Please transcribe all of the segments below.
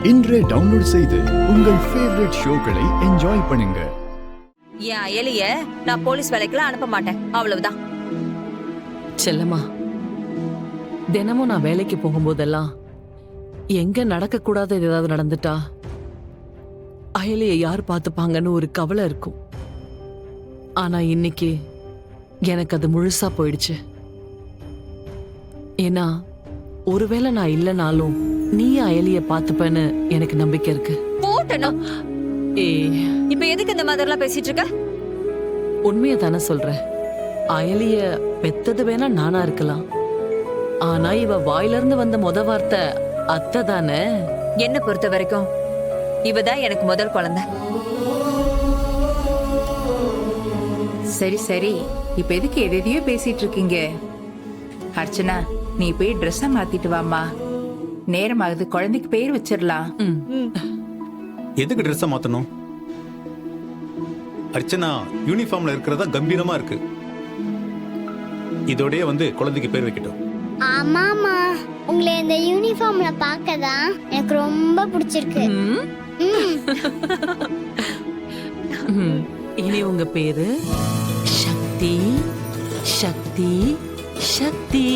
இன்றே டவுன்லோட் செய்து உங்கள் ஃபேவரட் ஷோக்களை என்ஜாய் பண்ணுங்க. என் அயலிய நான் போலீஸ் வேலைக்குலாம் அனுப்ப மாட்டேன், அவ்வளவுதான். செல்லம்மா, தினமும் நான் வேலைக்கு போகும்போதெல்லாம் எங்க நடக்க கூடாத ஏதாவது நடந்துட்டா அயலிய யார் பார்த்துப்பாங்கன்னு ஒரு கவலை இருக்கும். ஆனா இன்னைக்கு எனக்கு அது முழுசா போயிடுச்சு. ஏன்னா ஒருவேளை நான் இல்லைனாலும் நீ அயலிய பார்த்துப்பேன்னு எனக்கு நம்பிக்கை இருக்கு. போட்டணும். இப்ப எதுக்கு இந்த மாதிரிலாம் பேசிட்டு இருக்க? உண்மையை தானே சொல்றேன். அயலிய பெத்தது வேணா நானா இருக்கலாம், ஆனா இவ வாயில இருந்து வந்த வார்த்தை அத்தை தானே. என்ன பொறுத்த வரைக்கும் இவதான் எனக்கு முதல் குழந்தை. சரி சரி, இப்ப எதுக்கு எதையோ பேசிட்டு இருக்கீங்க? அர்ச்சனா, நீ போய் ட்ரெஸ்ஸ மாத்திட்டு வாமா. நேரமாகுது, குழந்தைக்கு பேர் வச்சிடலாம். எதுக்கு ட்ரெஸ்ஸை மாத்தணும்? அர்ச்சனா யூனிஃபார்ம்ல இருக்கிறதா கம்பீரமா இருக்கு. இதோடய வந்து குழந்தைக்கு பேர் வைக்கட்டும். ஆமாமா, உங்களை இந்த யூனிஃபார்ம்ல பார்க்கதான் எனக்கு ரொம்ப பிடிச்சிருக்கு. இனி உங்க பேரு சக்தி. சக்தி சக்தி.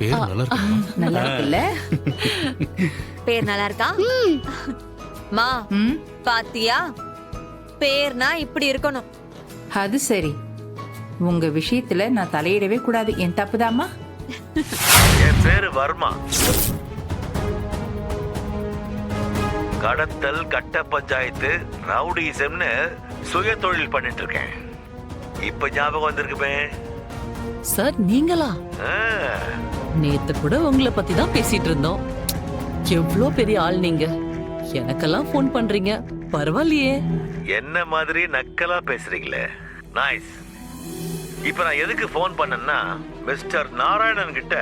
பேர் நல்லா இருக்கு. நல்லா இருக்குல்ல? பேர் நல்லா இருக்கா? மா, பாத்தியா? பேர்னா இப்படி இருக்கணும். அது சரி, உங்க விஷயத்துல நான் தலையிடவே கூடாது. என் தப்புதாமா? என் பேரு வர்மா. கடத்தல், கட்ட பஞ்சாயத்து, ரவுடிசம்னு சுய தொழில் பண்ணிட்டு இருக்கேன். இப்ப ஞாபகம் வந்திருக்குமே. சார் நீங்களா? ஆ, நேத்து கூட உங்களை பத்தி தான் பேசிட்டு இருந்தோம். எவ்வளோ பெரிய ஆள் நீங்க, எனக்கெல்லாம் ஃபோன் பண்றீங்க, பரவாயில்லையே. என்ன மாதிரி நக்கலா பேசுறீங்களே, நைஸ். இப்ப நான் எதுக்கு ஃபோன் பண்ணேன்னா, மிஸ்டர் நாராயணன் கிட்ட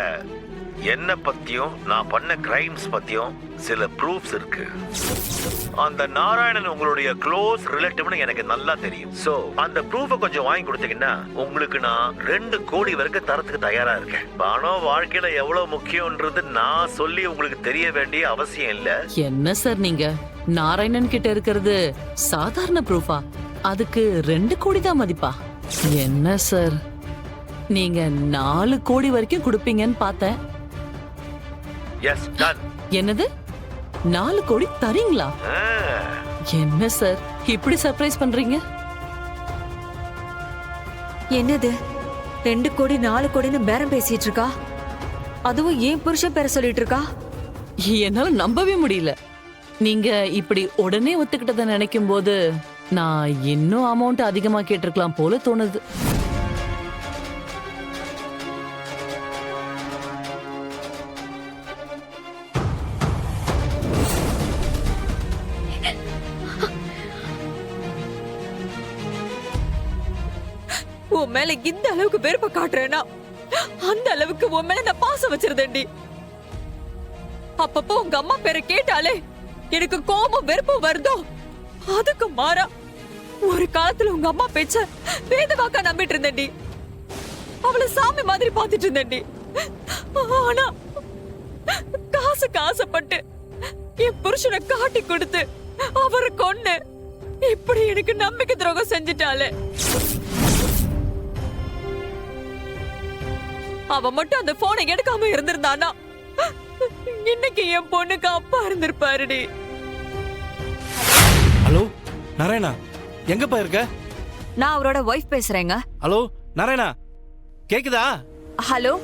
என்ன பத்தியும் நான் பண்ண கிரைம்ஸ் பத்தியும் சில ப்ரூஃப்ஸ் இருக்கு. அந்த நாராயணன் உங்களுடைய க்ளோஸ் ரிலேட்டிவ்னு எனக்கு நல்லா தெரியும். சோ அந்த ப்ரூஃபை கொஞ்சம் வாங்கி கொடுத்தீங்கன்னா உங்களுக்கு நான் 2 கோடி வரைக்கும் தரத்துக்கு தயாரா இருக்கேன். பணம் வாழ்க்கையில எவ்வளவு முக்கியம்ன்றது நான் சொல்லி உங்களுக்கு தெரிய வேண்டிய அவசியம் இல்ல. என்ன சார் நீங்க, நாராயணன் கிட்ட இருக்கிறது சாதாரண ப்ரூஃபா? அதுக்கு 2 கோடி தான் மதிப்பா? என்ன சார் நீங்க 4 கோடி வரைக்கும் கொடுப்பீங்கன்னு பார்த்தேன். Yes, done. என்னது, 4 கோடி தரீங்களா? என்ன சார் இப்படி சர்ப்ரைஸ் பண்றீங்க? என்னது 2 கோடி 4 கோடின்னு பேரம் பேசிட்டு இருக்கா? அதுவும் ஏன் புருஷன் பேர சொல்லிட்டு இருக்கா? என்னால நம்பவே முடியல. நீங்க இப்படி உடனே ஒத்துக்கிட்டத நினைக்கும் போது நான் இன்னும் அமௌண்ட் அதிகமா கேட்டிருக்கலாம் போல தோணுது. உன் மேல இந்த அளவுக்கு வெறுப்ப காட்டுறேன்னா அந்த அளவுக்கு உன் மேல நான் பாசம் வச்சிருந்தேன்டி. அப்பப்போ உங்க அம்மா பேரை கேட்டாலே எனக்கு கோபம் வெறுப்பும் வருதோ, அதுக்கு மாறா ஒரு காலத்துல உங்க அம்மா பேச்ச வேதவாக்கா நம்பிட்டு இருந்தேன்டி. அவளை சாமி மாதிரி பாத்துட்டு இருந்தேன்டி. ஆனா காசுக்கு ஆசைப்பட்டு என் புருஷனை காட்டி கொடுத்து அவரை கொன்னு இப்படி எனக்கு நம்பிக்கை துரோகம் செஞ்சுட்டாளே. அவ மட்டும் அந்த போனை எடுக்காம இருந்திருந்தானா இன்னைக்கு என் பொண்ணுக்கு அப்பா இருந்திருப்பாருடி. ஹலோ நாராயணா, எங்கப்பா இருக்க? நான் அவரோட வைஃப் பேசுறேங்க. ஹலோ நாராயணா, கேக்குதா? ஹலோ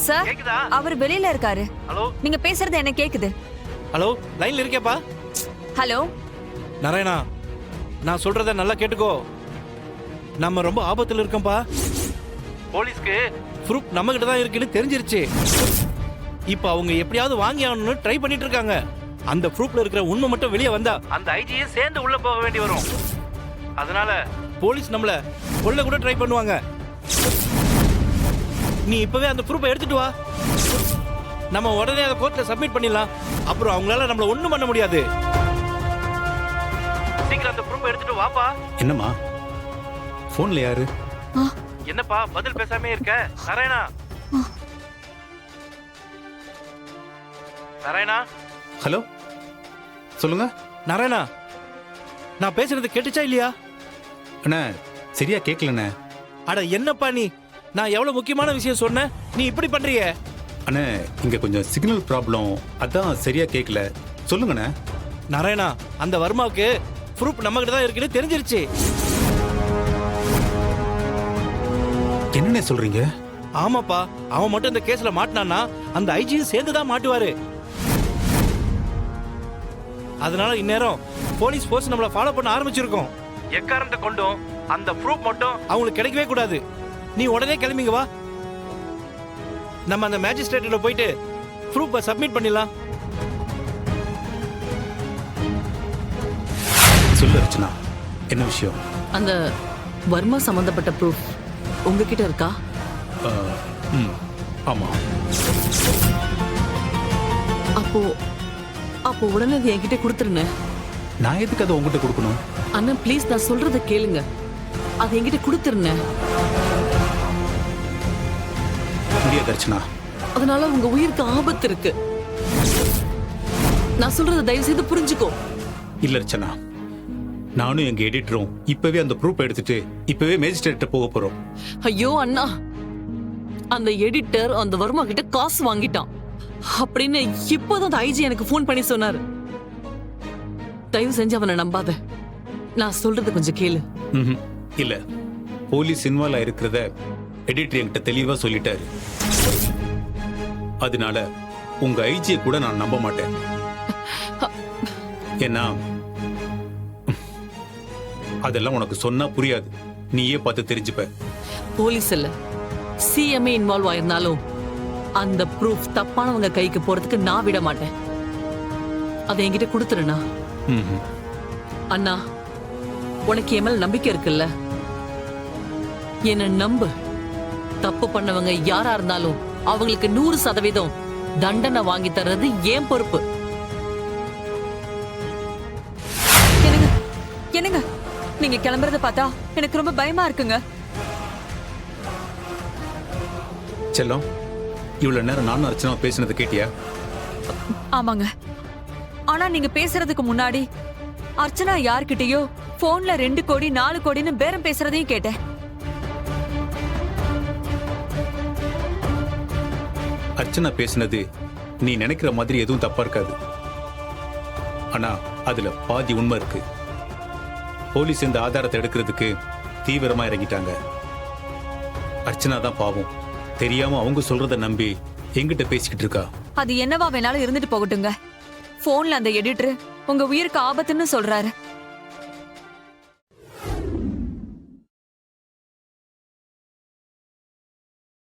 சார், கேக்குதா? அவர் வெளியில இருக்காரு. ஹலோ, நீங்க பேசுறது எனக்கு கேக்குது. ஹலோ, லைன்ல இருக்கேப்பா. ஹலோ நாராயணா, நான் சொல்றத நல்லா கேட்டுக்கோ. நம்ம ரொம்ப ஆபத்துல இருக்கோம்பா. போலீஸ்க்கு ப்ரூஃப் நம்ம கிட்ட தான் இருக்குன்னு தெரிஞ்சிருச்சு. இப்ப அவங்க எப்படியாவது வாங்கி ஆகணும்னு ட்ரை பண்ணிட்டு இருக்காங்க. அந்த ப்ரூஃப்ல இருக்கிற உண்மை மட்டும் வெளியே வந்தா அந்த ஐஜியை சேர்ந்து உள்ள போக வேண்டி வரும். அதனால போலீஸ் நம்மள கொல்ல கூட ட்ரை பண்ணுவாங்க. நீ இப்பவே அந்த ப்ரூஃபை எடுத்துட்டு வா. நம்ம உடனே அதை கோர்ட்ல சப்மிட் பண்ணிடலாம். அப்புறம் அவங்களால நம்மள ஒண்ணும் பண்ண முடியாது. சீக்கிரம் அந்த ப்ரூஃப் ப்ரூஃப் எடுத்துட்டு வாப்பா. என்னம்மா போன்ல யாரு? என்னப்பா பதில் பேசாமே இருக்க? நாராயணா, நாராயணா, ஹலோ சொல்லுங்க நாராயணா, நான் பேசுறது கேட்டுச்சா இல்லையா? அண்ணா. சரியா கேட்கலண்ணே. அட என்னப்பா நீ, நான் எவ்வளவு முக்கியமான விஷயம் சொன்னேன், நீ இப்படி பண்றியே? அண்ணே இங்க கொஞ்சம் சிக்னல் ப்ராப்ளம், அதான் சரியா கேட்கல. சொல்லுங்கண்ணே. நாராயணா, அந்த வர்மாவுக்கு ப்ரூஃப் நம்ம கிட்ட தான் இருக்குன்னு தெரிஞ்சிருச்சு. என்னண்ணே சொல்றீங்க? ஆமாப்பா, அவன் மட்டும் இந்த கேஸ்ல மாட்டினான்னா அந்த ஐஜியும் சேர்ந்து தான் மாட்டுவாரு. அதனால இந்நேரம் போலீஸ் ஃபோர்ஸ் நம்மள ஃபாலோ பண்ண ஆரம்பிச்சிருக்கோம். எக்காரணத்தை கொண்டும் அந்த ப்ரூஃப் மட்டும் அவங்களுக்கு கிடைக்கவே கூடாது. நீ உடனே கிளம்பிங்க வா, நம்ம அந்த மேஜிஸ்ட்ரேட்ல போயிட்டு ப்ரூஃபை சப்மிட் பண்ணிடலாம். சொல்லு அர்ச்சனா, என்ன விஷயம்? அந்த வர்மா சம்பந்தப்பட்ட ப்ரூஃப் உங்ககிட்ட இருக்கா? ஆமா. அப்போ உடனே அது என்கிட்ட கொடுத்துருங்க. நான் எதுக்கு அதை உங்ககிட்ட கொடுக்கணும்? அண்ணா ப்ளீஸ், நான் சொல்றத கேளுங்க. அது என்கிட்ட கொடுத்துருங்க. முடியாது அர்ச்சனா. அதனால உங்க உயிருக்கு ஆபத்து இருக்கு. நான் சொல்றத தயவு செய்து புரிஞ்சுக்கோ. இல்ல அர்ச்சனா, நானும் எங்க எடிட்டரும் இப்பவே அந்த ப்ரூஃப் எடுத்துட்டு இப்பவே மேஜிஸ்ட்ரேட்ட போக போறோம். ஐயோ அண்ணா, அந்த எடிட்டர் அந்த வர்மா கிட்ட காசு வாங்கிட்டான் அப்படின்னு இப்போதான் அந்த ஐஜி எனக்கு ஃபோன் பண்ணி சொன்னாரு. தயவு செஞ்சு அவனை நம்பாத. நான் சொல்றது கொஞ்சம் கேளு. இல்ல, போலீஸ் இன்வால்வ் ஆயிருக்கிறத எடிட்டர் என்கிட்ட தெளிவா சொல்லிட்டாரு. அதனால உங்க ஐஜியை கூட நான் நம்ப மாட்டேன். ஏன்னா அதெல்லாம் உனக்கு சொன்னா புரியாது, நீயே பார்த்து தெரிஞ்சுப்ப. போலீஸ் இல்ல, சிஎம்ஏ இன்வால்வ் ஆயிருந்தாலும் அந்த ப்ரூஃப் தப்பானவங்க கைக்கு போறதுக்கு நான் விட மாட்டேன். அதை என்கிட்ட கொடுத்துருண்ணா. அண்ணா, உனக்கு என் மேல நம்பிக்கை இருக்குல்ல? என்ன நம்பு. தப்பு பண்ணவங்க யாரா இருந்தாலும் அவங்களுக்கு 100% தண்டனை வாங்கி தர்றது ஏன் பொறுப்பு. என்னங்க என்னங்க, நீங்க கிளம்புறத பார்த்தா எனக்கு ரொம்ப பயமா இருக்குங்க. செல்லம், இவ்வளவு நேரம் நானும் அர்ச்சனா பேசினது கேட்டியா? ஆமாங்க, ஆனா நீங்க பேசுறதுக்கு முன்னாடி அர்ச்சனா யார்கிட்டயோ போன்ல 2 கோடி 4 கோடின்னு பேரம் பேசுறதையும் கேட்டேன். அர்ச்சனா பேசினது நீ நினைக்கிற மாதிரி எதுவும் தப்பா இருக்காது. ஆனா அதுல பாதி உண்மை இருக்கு. போலீஸ் இந்த ஆதாரத்தை எடுக்கிறதுக்கு தீவிரமா இறங்கிட்டாங்க. அர்ச்சனா தான் பாவம், தெரியாம அவங்க சொல்றத நம்பி எங்கிட்ட பேசிக்கிட்டு இருக்கா. அது என்னவா வேணாலும் இருந்துட்டு போகட்டுங்க. போன்ல அந்த எடிட்டர் உங்க உயிருக்கு ஆபத்துன்னு சொல்றாரு.